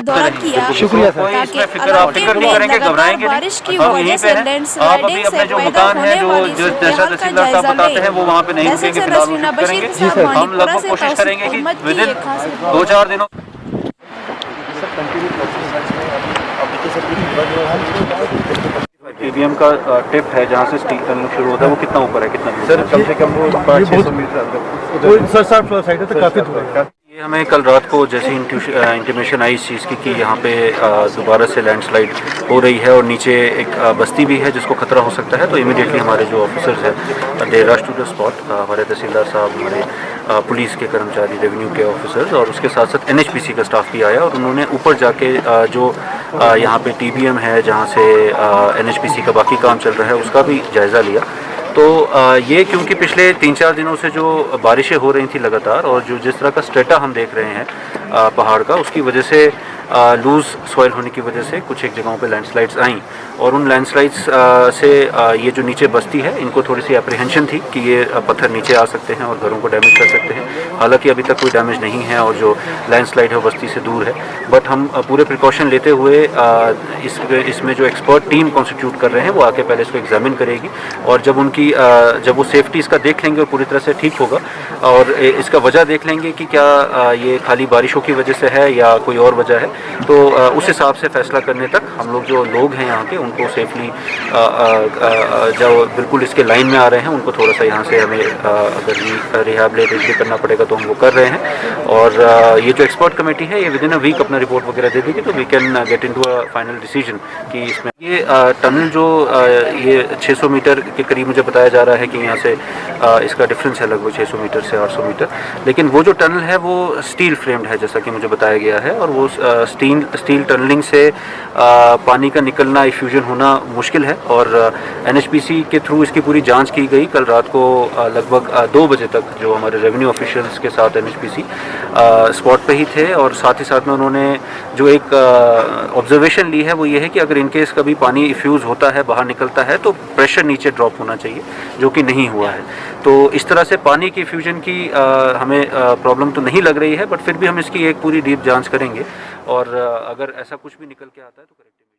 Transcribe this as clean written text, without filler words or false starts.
दौरा किया शुक्रिया सर। ताकि आप फिक्र नहीं करेंगे, घबराएंगे नहीं। बारिश की हम वजह यहीं से पे हैं। आप अभी लैंडस्लाइडिंग से अपने जो पैदा मकान है होने वाली जो जैसा सूरत-ए-हाल का तहसीलदार साहब जायजा बताते हैं वो वहाँ पे नहीं लें। रुकेंगे, फिलहाल वो नसरीना शिफ्ट बशीर करेंगे। के साथ हम मानीपुरा लगभग से कोशिश तौसीफ करेंगे कि अहमद की विदिन एक खास 2-4 दिनों टीबीएम का टिप है जहाँ से स्टील टनल शुरू होता है वो कितना ऊपर है, कितना दूर? सर कम से कम वो 500-600 मीटर अंदर सर साफ साइड है तो काफ़ी दूर है। ये हमें कल रात को जैसी इंटीमेशन आई इस चीज़ की कि यहाँ पे दोबारा से लैंडस्लाइड हो रही है और नीचे एक बस्ती भी है जिसको खतरा हो सकता है, तो इमीडिएटली हमारे जो ऑफिसर्स हैं दे रश टू द स्पॉट। हमारे तहसीलदार साहब, हमारे पुलिस के कर्मचारी, रेवेन्यू के ऑफिसर्स और उसके साथ साथ NHPC का स्टाफ भी आया और उन्होंने ऊपर जाके जो यहाँ पे TBM है जहाँ से NHPC का बाकी काम चल रहा है उसका भी जायज़ा लिया। तो ये क्योंकि पिछले 3-4 दिनों से जो बारिशें हो रही थी लगातार और जो जिस तरह का स्ट्रेटा हम देख रहे हैं पहाड़ का, उसकी वजह से लूज़ सॉइल होने की वजह से कुछ एक जगहों पे लैंडस्लाइड्स आईं और उन लैंडस्लाइड्स से ये जो नीचे बस्ती है इनको थोड़ी सी अप्रीहेंशन थी कि ये पत्थर नीचे आ सकते हैं और घरों को डैमेज कर सकते हैं। हालांकि अभी तक कोई डैमेज नहीं है और जो लैंडस्लाइड है वो बस्ती से दूर है, बट हम पूरे प्रिकॉशन लेते हुए इसमें जो एक्सपर्ट टीम कॉन्स्टिट्यूट कर रहे हैं वो आके पहले इसको एग्जामिन करेगी और जब वो सेफ्टी इसका देख लेंगे और पूरी तरह से ठीक होगा और इसका वजह देख लेंगे कि क्या ये खाली बारिशों की वजह से है या कोई और वजह है, तो उस हिसाब से फैसला करने तक हम लोग जो लोग हैं यहाँ के उनको सेफली जो बिल्कुल इसके लाइन में आ रहे हैं उनको थोड़ा सा यहाँ से हमें अगर रिहैबिलिटेट भी करना पड़ेगा तो हम वो कर रहे हैं। और ये जो एक्सपर्ट कमेटी है ये विदिन अ वीक अपना रिपोर्ट वगैरह दे देगी तो we can get into a final decision कि इसमें ये टनल जो ये 600 मीटर के करीब मुझे बताया जा रहा है कि यहाँ से इसका डिफरेंस है लगभग 600 मीटर से 800 मीटर, लेकिन वो जो टनल है वो स्टील फ्रेम्ड है जैसा कि मुझे बताया गया है और वो स्टील टनलिंग से पानी का निकलना, इफ्यूजन होना मुश्किल है और NHPC के थ्रू इसकी पूरी जांच की गई। कल रात को लगभग 2 बजे तक जो हमारे रेवेन्यू ऑफिशियल्स के साथ NHPC स्पॉट पे ही थे और साथ ही साथ में उन्होंने जो एक ऑब्जर्वेशन ली है वो ये है कि अगर इनकेस कभी पानी इफ्यूज़ होता है, बाहर निकलता है तो प्रेशर नीचे ड्रॉप होना चाहिए, जो कि नहीं हुआ है। तो इस तरह से पानी की इफ्यूजन की हमें प्रॉब्लम तो नहीं लग रही है, बट फिर भी हम इसकी एक पूरी डीप जांच करेंगे और अगर ऐसा कुछ भी निकल के आता है तो करेक्ट